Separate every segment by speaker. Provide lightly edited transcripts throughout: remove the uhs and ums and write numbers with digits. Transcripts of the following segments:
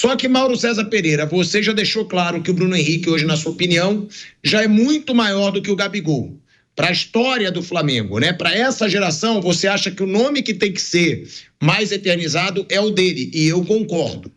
Speaker 1: Só que, Mauro César Pereira, você já deixou claro que o Bruno Henrique, hoje, na sua opinião, já é muito maior do que o Gabigol. Para a história do Flamengo, né? Para essa geração, você acha que o nome que tem que ser mais eternizado é o dele, e eu concordo.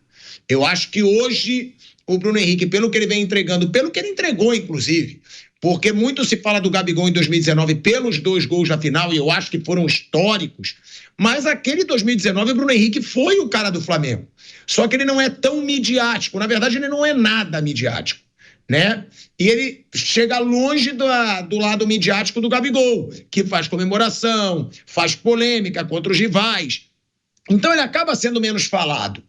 Speaker 1: Eu acho que hoje o Bruno Henrique, pelo que ele vem entregando, pelo que ele entregou, inclusive, porque muito se fala do Gabigol em 2019 pelos 2 gols na final, e eu acho que foram históricos, mas aquele 2019 o Bruno Henrique foi o cara do Flamengo. Só que ele não é tão midiático, na verdade ele não é nada midiático, né? E ele chega longe do lado midiático do Gabigol, que faz comemoração, faz polêmica contra os rivais. Então ele acaba sendo menos falado.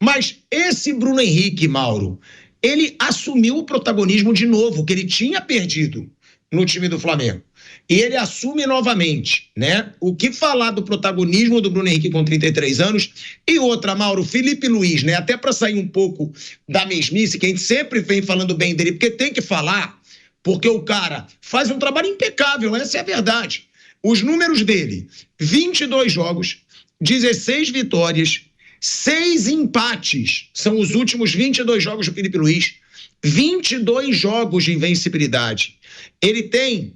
Speaker 1: Mas esse Bruno Henrique, Mauro, ele assumiu o protagonismo de novo, que ele tinha perdido no time do Flamengo. E ele assume novamente, né? O que falar do protagonismo do Bruno Henrique com 33 anos? E outra, Mauro, Felipe Luiz, né? Até para sair um pouco da mesmice, que a gente sempre vem falando bem dele, porque tem que falar, porque o cara faz um trabalho impecável, essa é a verdade. Os números dele, 22 jogos, 16 vitórias, 6 empates, são os últimos 22 jogos do Felipe Luiz, 22 jogos de invencibilidade. Ele tem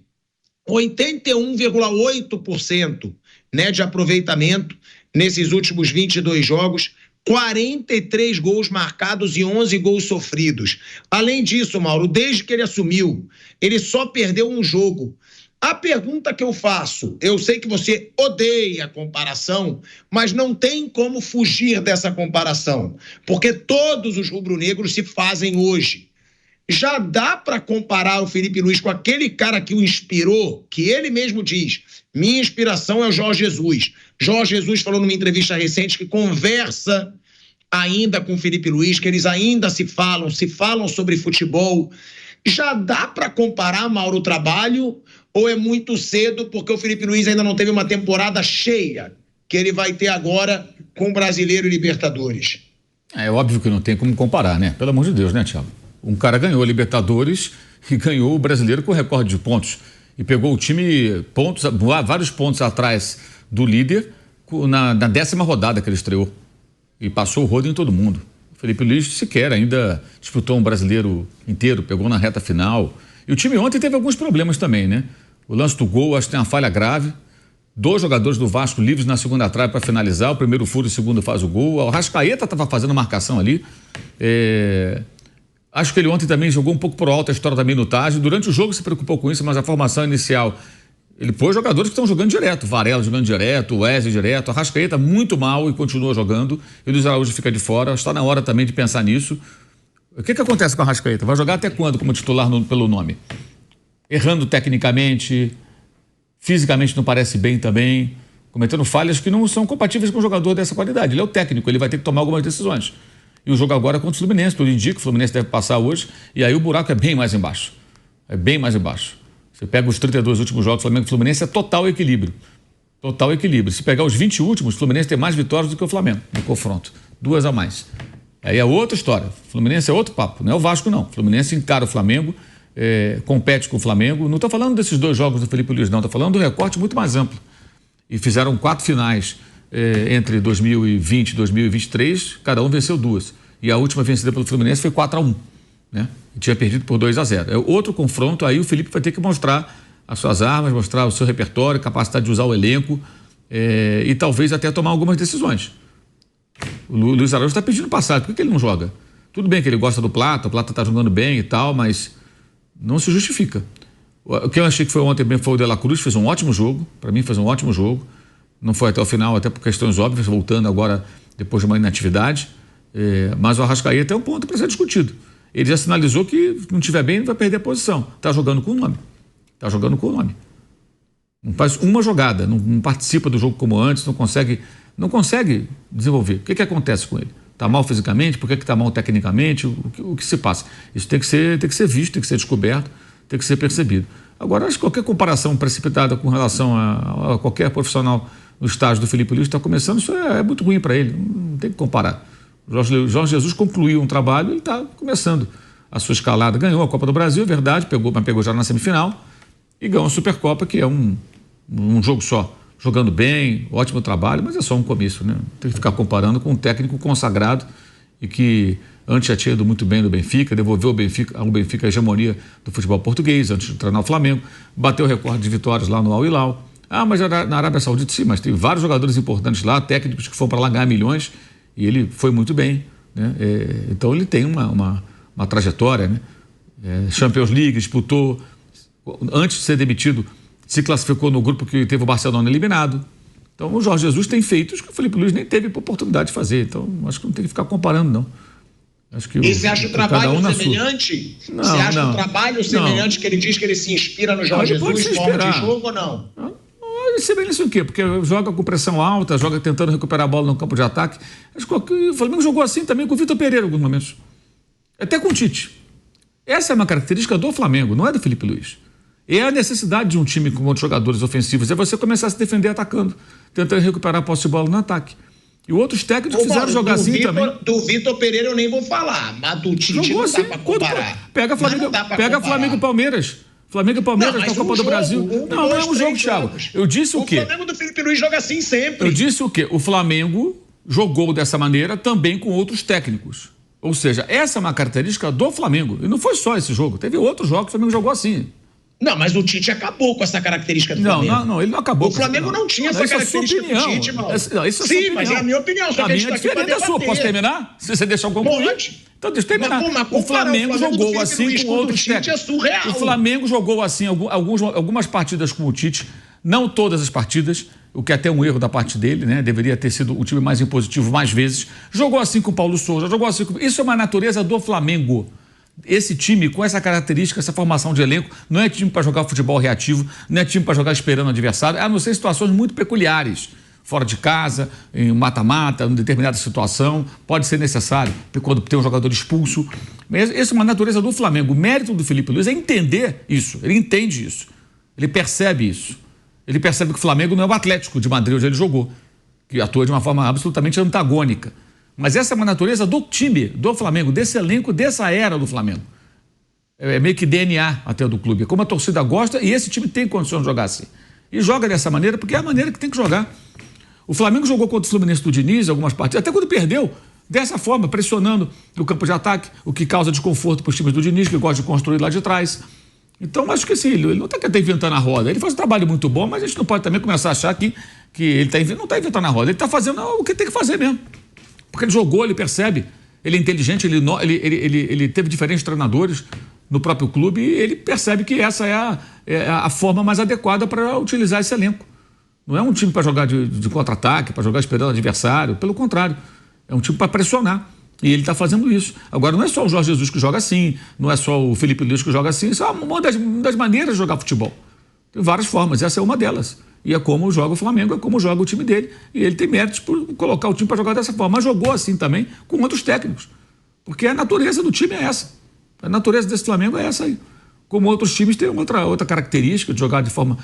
Speaker 1: 81,8%, né, de aproveitamento nesses últimos 22 jogos, 43 gols marcados e 11 gols sofridos. Além disso, Mauro, desde que ele assumiu, ele só perdeu um jogo. A pergunta que eu faço, eu sei que você odeia a comparação, mas não tem como fugir dessa comparação, porque todos os rubro-negros se fazem hoje. Já dá para comparar o Felipe Luiz com aquele cara que o inspirou, que ele mesmo diz, minha inspiração é o Jorge Jesus. Jorge Jesus falou numa entrevista recente que conversa ainda com o Felipe Luiz, que eles ainda se falam sobre futebol. Já dá para comparar, Mauro, o trabalho, ou é muito cedo porque o Felipe Luiz ainda não teve uma temporada cheia que ele vai ter agora com o Brasileiro e Libertadores?
Speaker 2: É óbvio que não tem como comparar, né? Pelo amor de Deus, né, Thiago? Um cara ganhou a Libertadores e ganhou o Brasileiro com recorde de pontos. E pegou o time vários pontos atrás do líder na 10ª rodada que ele estreou. E passou o rodo em todo mundo. O Felipe Luiz sequer ainda disputou um Brasileiro inteiro, pegou na reta final. E o time ontem teve alguns problemas também, né? O lance do gol, acho que tem uma falha grave. 2 jogadores do Vasco livres na segunda trave para finalizar. O primeiro fura, o segundo faz o gol. O Arrascaeta estava fazendo marcação ali. Acho que ele ontem também jogou um pouco por alto a história da minutagem. Durante o jogo se preocupou com isso, mas a formação inicial, ele pôs jogadores que estão jogando direto. Varela jogando direto, Wesley direto. Arrascaeta muito mal e continua jogando. E o Luiz Araújo fica de fora. Está na hora também de pensar nisso. O que acontece com o Arrascaeta? Vai jogar até quando como titular pelo nome? Errando tecnicamente, fisicamente não parece bem também, cometendo falhas que não são compatíveis com um jogador dessa qualidade. Ele é o técnico, ele vai ter que tomar algumas decisões. E o jogo agora é contra o Fluminense, tudo indica que o Fluminense deve passar hoje, e aí o buraco é bem mais embaixo. É bem mais embaixo. Você pega os 32 últimos jogos do Flamengo e Fluminense, é total equilíbrio. Total equilíbrio. Se pegar os 20 últimos, o Fluminense tem mais vitórias do que o Flamengo no confronto. 2 a mais. Aí é outra história. O Fluminense é outro papo, não é o Vasco não. O Fluminense encara o Flamengo, compete com o Flamengo. Não estou falando desses 2 jogos do Felipe Luiz, não. Estou falando do recorte muito mais amplo. E fizeram 4 finais entre 2020 e 2023, cada um venceu 2. E a última vencida pelo Fluminense foi 4-1, né? E tinha perdido por 2-0. É outro confronto, aí o Felipe vai ter que mostrar as suas armas, mostrar o seu repertório, capacidade de usar o elenco e talvez até tomar algumas decisões. O Luiz Araújo está pedindo passagem, por que ele não joga? Tudo bem que ele gosta do Plata, o Plata está jogando bem e tal, mas não se justifica. O que eu achei que foi ontem bem foi o De La Cruz, fez um ótimo jogo, para mim fez um ótimo jogo, não foi até o final, até por questões óbvias, voltando agora depois de uma inatividade, mas o Arrascaeta é um ponto para ser discutido. Ele já sinalizou que se não estiver bem, ele vai perder a posição. Está jogando com o nome. Não faz uma jogada, não participa do jogo como antes, não consegue desenvolver. O que acontece com ele? Está mal fisicamente? Por que está mal tecnicamente? O que se passa? Isso tem que ser visto, tem que ser descoberto, tem que ser percebido. Agora, acho que qualquer comparação precipitada com relação a qualquer profissional no estágio do Felipe Luiz está começando, isso é muito ruim para ele, não tem que comparar. Jorge Jesus concluiu um trabalho e está começando a sua escalada. Ganhou a Copa do Brasil, é verdade, mas pegou já na semifinal e ganhou a Supercopa, que é um jogo só. Jogando bem, ótimo trabalho, mas é só um começo, né? Tem que ficar comparando com um técnico consagrado e que antes já tinha ido muito bem no Benfica, devolveu ao Benfica a hegemonia do futebol português, antes de treinar o Flamengo, bateu o recorde de vitórias lá no Al Hilal. Mas na Arábia Saudita sim, mas tem vários jogadores importantes lá, técnicos que foram para lá ganhar milhões, e ele foi muito bem, né? Então ele tem uma trajetória, né? Champions League, disputou, antes de ser demitido, se classificou no grupo que teve o Barcelona eliminado. Então o Jorge Jesus tem feitos que o Felipe Luiz nem teve oportunidade de fazer, então acho que não tem que ficar comparando, não.
Speaker 1: Acho que e você acha o trabalho semelhante?
Speaker 2: Não,
Speaker 1: você acha o trabalho semelhante que ele diz que ele se inspira no Jorge Jesus, forma de jogo ou não?
Speaker 2: Ele semelhante o quê? Porque joga com pressão alta, joga tentando recuperar a bola no campo de ataque. Acho que o Flamengo jogou assim também com o Vitor Pereira em alguns momentos. Até com o Tite. Essa é uma característica do Flamengo, não é do Felipe Luiz. É a necessidade de um time com muitos jogadores ofensivos, é você começar a se defender atacando, tentando recuperar a posse de bola no ataque. E outros técnicos fizeram jogar assim também.
Speaker 1: Do Vitor Pereira eu nem vou falar, mas do Tite
Speaker 2: jogou
Speaker 1: não
Speaker 2: assim,
Speaker 1: dá pra comparar.
Speaker 2: Pega Flamengo e Palmeiras. Flamengo e Palmeiras na Copa do Brasil. Não é um jogo, Thiago. Eu disse o quê?
Speaker 1: O Flamengo do Felipe Luiz joga assim sempre.
Speaker 2: Eu disse o quê? O Flamengo jogou dessa maneira também com outros técnicos. Ou seja, essa é uma característica do Flamengo. E não foi só esse jogo. Teve outros jogos que o Flamengo jogou assim.
Speaker 1: Não, mas o Tite acabou com essa característica do Flamengo.
Speaker 2: Não, ele não acabou.
Speaker 1: O Flamengo não tinha essa característica do Tite, mano. Sim, mas é a minha opinião. Só
Speaker 2: a minha é diferente da sua. Posso terminar? Se você deixar eu concluir.
Speaker 1: Pode.
Speaker 2: Então deixa eu terminar. O Flamengo jogou assim com outros técnicos.
Speaker 1: É surreal.
Speaker 2: O Flamengo jogou assim algumas partidas com o Tite, não todas as partidas, o que é até um erro da parte dele, né? Deveria ter sido o time mais impositivo mais vezes. Jogou assim com o Paulo Souza, jogou assim com... Isso é uma natureza do Flamengo. Esse time, com essa característica, essa formação de elenco, não é time para jogar futebol reativo, não é time para jogar esperando o adversário, a não ser situações muito peculiares. Fora de casa, em mata-mata, em determinada situação, pode ser necessário, quando tem um jogador expulso. Mas essa é uma natureza do Flamengo. O mérito do Felipe Luiz é entender isso, ele entende isso, ele percebe isso. Ele percebe que o Flamengo não é o Atlético de Madrid, onde ele jogou, que atua de uma forma absolutamente antagônica. Mas essa é uma natureza do time, do Flamengo, desse elenco, dessa era do Flamengo. É meio que DNA até do clube. É como a torcida gosta e esse time tem condições de jogar assim. E joga dessa maneira porque é a maneira que tem que jogar. O Flamengo jogou contra o Fluminense do Diniz, algumas partidas, até quando perdeu, dessa forma, pressionando no campo de ataque, o que causa desconforto para os times do Diniz, que gosta de construir lá de trás. Então, acho que assim, ele não está inventando a roda. Ele faz um trabalho muito bom, mas a gente não pode também começar a achar que ele não está inventando a roda. Ele está fazendo o que tem que fazer mesmo. Porque ele jogou, ele percebe, ele é inteligente, ele teve diferentes treinadores no próprio clube e ele percebe que essa é a forma mais adequada para utilizar esse elenco. Não é um time para jogar de contra-ataque, para jogar esperando o adversário, pelo contrário, é um time para pressionar. E ele está fazendo isso. Agora, não é só o Jorge Jesus que joga assim, não é só o Felipe Luiz que joga assim, isso é uma das maneiras de jogar futebol. Tem várias formas, essa é uma delas. E é como joga o Flamengo, é como joga o time dele. E ele tem méritos por colocar o time para jogar dessa forma. Mas jogou assim também com outros técnicos. Porque a natureza do time é essa. A natureza desse Flamengo é essa aí. Como outros times têm outra característica de jogar de forma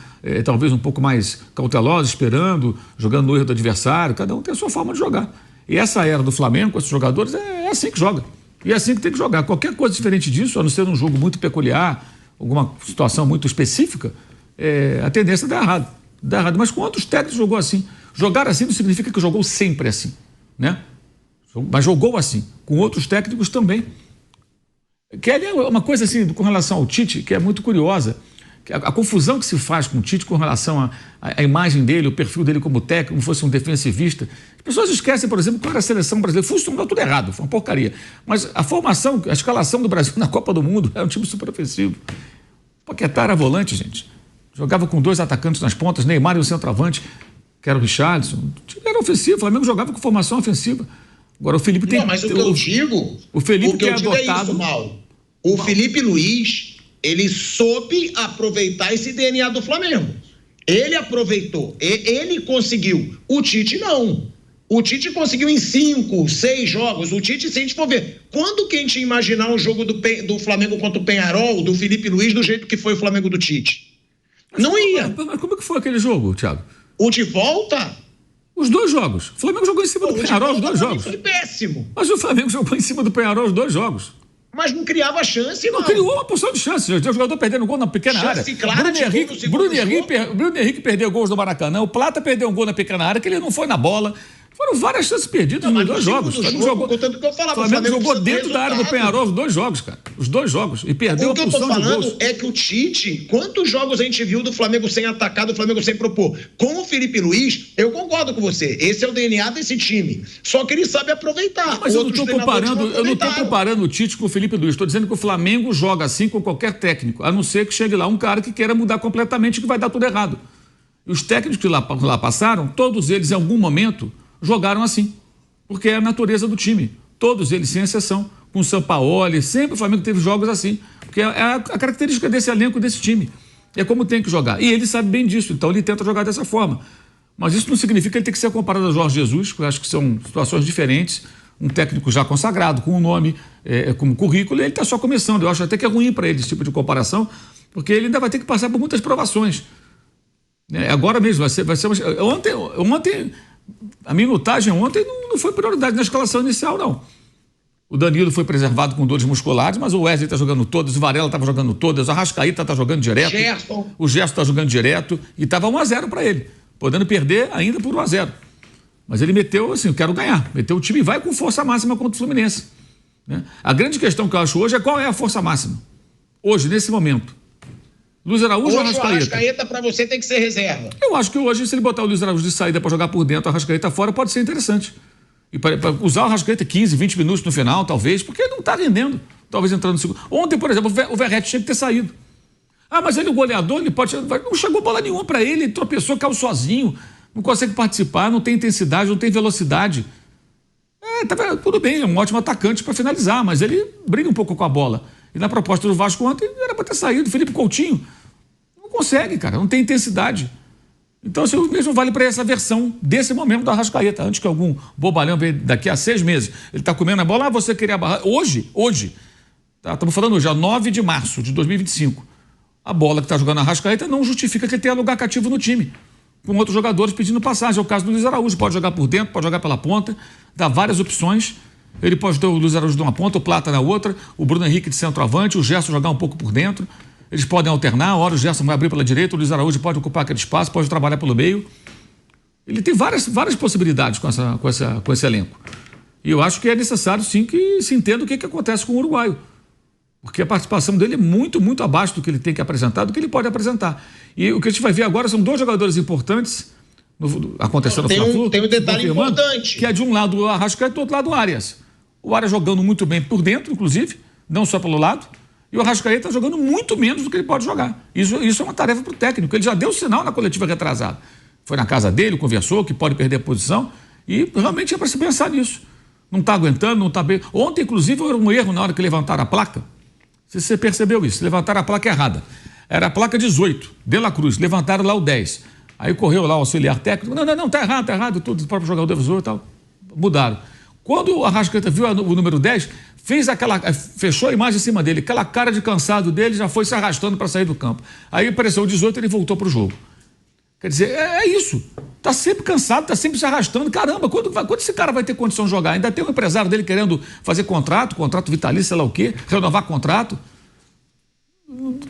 Speaker 2: talvez um pouco mais cautelosa, esperando, jogando no erro do adversário. Cada um tem a sua forma de jogar. E essa era do Flamengo, com esses jogadores, é assim que joga. E é assim que tem que jogar. Qualquer coisa diferente disso, a não ser um jogo muito peculiar, alguma situação muito específica, a tendência é dar errado. Dá errado, mas com outros técnicos jogou assim. Jogar assim não significa que jogou sempre assim, né? Mas jogou assim, com outros técnicos também. Que é uma coisa assim, com relação ao Tite, que é muito curiosa, a confusão que se faz com o Tite com relação à imagem dele, o perfil dele como técnico, como fosse um defensivista. As pessoas esquecem, por exemplo, que era a seleção brasileira. Funcionou tudo errado, foi uma porcaria. Mas a formação, a escalação do Brasil na Copa do Mundo é um time super ofensivo. Paquetá era volante, gente. Jogava com 2 atacantes nas pontas, Neymar e o centroavante, que era o Richarlison. O time era ofensivo, o Flamengo jogava com formação ofensiva. Agora o Felipe tem...
Speaker 1: Não, mas o que eu digo...
Speaker 2: O Felipe tem adotado...
Speaker 1: É isso, Mauro. O Felipe Luiz, ele soube aproveitar esse DNA do Flamengo. Ele aproveitou, ele conseguiu. O Tite não. O Tite conseguiu em 5, 6 jogos. O Tite, se a gente for ver, quando que a gente ia imaginar um jogo do Flamengo contra o Penharol, do Felipe Luiz, do jeito que foi o Flamengo do Tite? Não ia.
Speaker 2: Mas como é que foi aquele jogo, Thiago?
Speaker 1: O de volta?
Speaker 2: Os 2 jogos. O Flamengo jogou em cima do Penharol os 2 jogos.
Speaker 1: Foi péssimo.
Speaker 2: Mas o Flamengo jogou em cima do Penharol os 2 jogos.
Speaker 1: Mas não criava chance, não.
Speaker 2: Não criou uma porção de chances. O jogador perdendo gol na pequena área.
Speaker 1: Claro,
Speaker 2: Bruno Henrique perdeu gols no Maracanã. O Plata perdeu um gol na pequena área que ele não foi na bola. Foram várias chances perdidas nos dois jogos. O Flamengo jogou dentro da área do Peñarol os 2 jogos, cara. Os 2 jogos. E perdeu a pulsão de gols. O que eu tô falando
Speaker 1: é que o Tite, quantos jogos a gente viu do Flamengo sem atacar, do Flamengo sem propor? Com o Felipe Luiz, eu concordo com você. Esse é o DNA desse time. Só que ele sabe aproveitar.
Speaker 2: Não, mas eu não tô comparando o Tite com o Felipe Luiz. Estou dizendo que o Flamengo joga assim com qualquer técnico. A não ser que chegue lá um cara que queira mudar completamente, que vai dar tudo errado. E os técnicos que lá passaram, todos eles em algum momento jogaram assim, porque é a natureza do time. Todos eles, sem exceção, com o Sampaoli, sempre o Flamengo teve jogos assim, porque é a característica desse elenco, desse time. É como tem que jogar. E ele sabe bem disso, então ele tenta jogar dessa forma. Mas isso não significa que ele tem que ser comparado a Jorge Jesus, porque eu acho que são situações diferentes. Um técnico já consagrado, com um nome, como currículo, ele está só começando. Eu acho até que é ruim para ele esse tipo de comparação, porque ele ainda vai ter que passar por muitas provações. Agora mesmo, vai ser ontem, a minutagem ontem não foi prioridade na escalação inicial, não. O Danilo foi preservado com dores musculares, mas o Wesley está jogando todas, o Varela estava jogando todas, o Arrascaíta está jogando direto, o Gerson está jogando direto, e estava 1-0 para ele, podendo perder ainda por 1-0. Mas ele meteu assim, eu quero ganhar, meteu o time e vai com força máxima contra o Fluminense. Né? A grande questão que eu acho hoje é qual é a força máxima. Hoje, nesse momento. Luiz Araújo ou Arrascaíta?
Speaker 1: O Arrascaíta para você tem que ser reserva.
Speaker 2: Eu acho que hoje, se ele botar o Luiz Araújo de saída para jogar por dentro, o Arrascaíta fora, pode ser interessante. E para usar o Arrascaíta 15, 20 minutos no final, talvez, porque ele não está rendendo. Talvez entrando no segundo. Ontem, por exemplo, o Verratti tinha que ter saído. Ah, mas ele, o goleador, ele pode. Não chegou bola nenhuma para ele, tropeçou, caiu sozinho, não consegue participar, não tem intensidade, não tem velocidade. Tudo bem, é um ótimo atacante para finalizar, mas ele briga um pouco com a bola. E na proposta do Vasco ontem, era para ter saído. Felipe Coutinho não consegue, cara, não tem intensidade. Então, assim, o mesmo vale para essa versão desse momento do Arrascaíta. Antes que algum bobalhão venha daqui a 6 meses, ele está comendo a bola, você queria barrar. Hoje, estamos falando hoje, 9 de março de 2025. A bola que está jogando a Arrascaíta não justifica que ele tenha lugar cativo no time, com outros jogadores pedindo passagem. É o caso do Luiz Araújo, pode jogar por dentro, pode jogar pela ponta, dá várias opções. Ele pode ter o Luiz Araújo de uma ponta, o Plata na outra, o Bruno Henrique de centroavante, o Gerson jogar um pouco por dentro. Eles podem alternar, a hora o Gerson vai abrir pela direita, o Luiz Araújo pode ocupar aquele espaço, pode trabalhar pelo meio. Ele tem várias possibilidades com esse elenco. E eu acho que é necessário, sim, que se entenda o que acontece com o uruguaio. Porque a participação dele é muito, muito abaixo do que ele tem que apresentar, do que ele pode apresentar. E o que a gente vai ver agora são 2 jogadores importantes acontecendo no Fla-Flu.
Speaker 1: Tem um detalhe importante.
Speaker 2: Que é de um lado o Arrascaeta e do outro lado o Arias. O Arias jogando muito bem por dentro, inclusive, não só pelo lado. E o Arrascaeta está jogando muito menos do que ele pode jogar. Isso é uma tarefa para o técnico. Ele já deu sinal na coletiva retrasada. Foi na casa dele, conversou que pode perder a posição e realmente é para se pensar nisso. Não está aguentando, não está bem. Ontem, inclusive, era um erro na hora que levantaram a placa. Se você percebeu isso, levantaram a placa errada. Era a placa 18, De La Cruz. Levantaram lá o 10. Aí correu lá o auxiliar técnico. Não, tá errado. Tudo o próprio jogador avisou e tal. Mudaram. Quando o Arrascaeta viu o número 10, fechou a imagem em cima dele, aquela cara de cansado dele já foi se arrastando para sair do campo. Aí apareceu o 18 e ele voltou para o jogo. Quer dizer, é isso. Tá sempre cansado, tá sempre se arrastando. Caramba, quando esse cara vai ter condição de jogar? Ainda tem um empresário dele querendo fazer contrato vitalício, sei lá o quê, renovar contrato.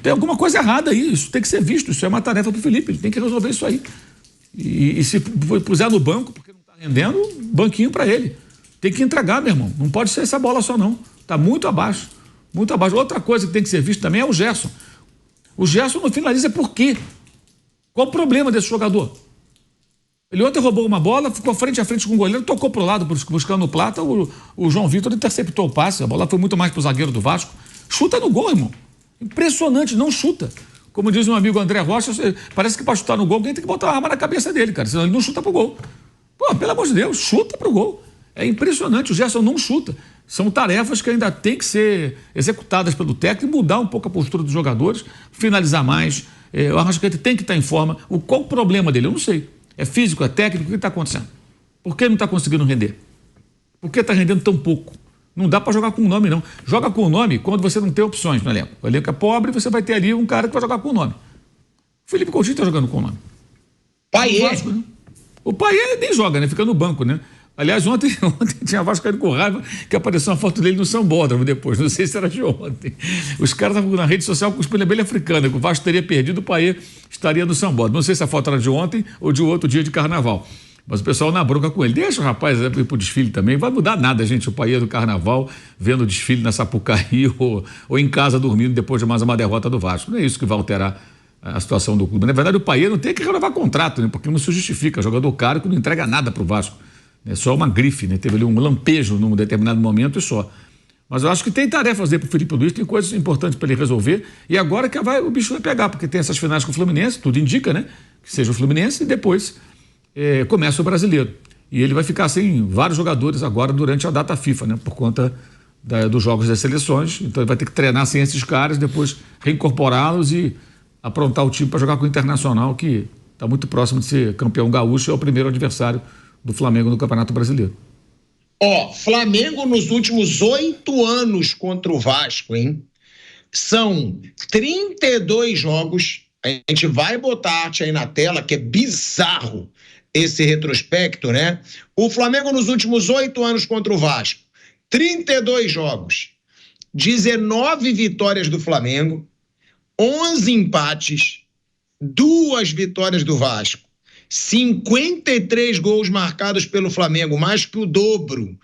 Speaker 2: Tem alguma coisa errada aí, isso tem que ser visto, isso é uma tarefa para o Felipe, ele tem que resolver isso aí. E se puser no banco, porque não está rendendo, banquinho para ele. Tem que entregar, meu irmão. Não pode ser essa bola só, não. Está muito abaixo. Muito abaixo. Outra coisa que tem que ser visto também é o Gerson. O Gerson não finaliza por quê? Qual o problema desse jogador? Ele ontem roubou uma bola, ficou frente a frente com o goleiro, tocou para o lado buscando o Plata, o João Vitor interceptou o passe, a bola foi muito mais para o zagueiro do Vasco. Chuta no gol, irmão. Impressionante, não chuta. Como diz meu amigo André Rocha, parece que para chutar no gol alguém tem que botar uma arma na cabeça dele, cara, senão ele não chuta pro gol. Pô, pelo amor de Deus, chuta pro gol. É impressionante, o Gerson não chuta. São tarefas que ainda têm que ser executadas pelo técnico, mudar um pouco a postura dos jogadores, finalizar mais. O Arrascaeta tem que estar em forma. Qual o problema dele? Eu não sei. É físico, é técnico? O que está acontecendo? Por que não está conseguindo render? Por que está rendendo tão pouco? Não dá para jogar com o nome, não. Joga com o nome quando você não tem opções no elenco. O elenco é pobre, você vai ter ali um cara que vai jogar com o nome. O Felipe Coutinho está jogando com o nome.
Speaker 1: Paier.
Speaker 2: Né? O Paier nem joga, né? Fica no banco, né? Aliás, ontem tinha Vasco caindo com raiva que apareceu uma foto dele no Sambódromo depois, não sei se era de ontem. Os caras estavam na rede social com os abelha africana, que o Vasco teria perdido, o Paier estaria no Sambódromo. Não sei se a foto era de ontem ou de outro dia de carnaval. Mas o pessoal na bronca com ele. Deixa o rapaz ir pro desfile também. Vai mudar nada, gente. O Paê do Carnaval vendo o desfile na Sapucaí ou em casa dormindo depois de mais uma derrota do Vasco. Não é isso que vai alterar a situação do clube. Na verdade, o Paê não tem que renovar contrato, né? Porque não se justifica. Jogador caro que não entrega nada pro Vasco. É só uma grife, né? Teve ali um lampejo num determinado momento e só. Mas eu acho que tem tarefas aí pro Felipe Luiz, tem coisas importantes para ele resolver. E agora que o bicho vai pegar, porque tem essas finais com o Fluminense, tudo indica, né? Que seja o Fluminense e depois começa o Brasileiro. E ele vai ficar sem vários jogadores agora durante a data FIFA, né? Por conta dos jogos das seleções. Então ele vai ter que treinar sem esses caras, depois reincorporá-los e aprontar o time para jogar com o Internacional, que está muito próximo de ser campeão gaúcho, é o primeiro adversário do Flamengo no Campeonato Brasileiro.
Speaker 1: Flamengo nos últimos 8 anos contra o Vasco, hein? São 32 jogos. A gente vai botar a arte aí na tela, que é bizarro esse retrospecto, né? O Flamengo nos últimos 8 anos contra o Vasco, 32 jogos, 19 vitórias do Flamengo, 11 empates, 2 vitórias do Vasco. 53 gols marcados pelo Flamengo, mais que o dobro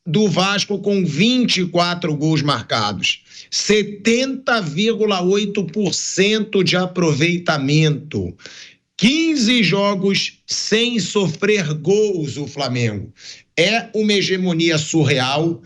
Speaker 1: do Vasco, com 24 gols marcados. 70,8% de aproveitamento. 15 jogos sem sofrer gols o Flamengo. É uma hegemonia surreal.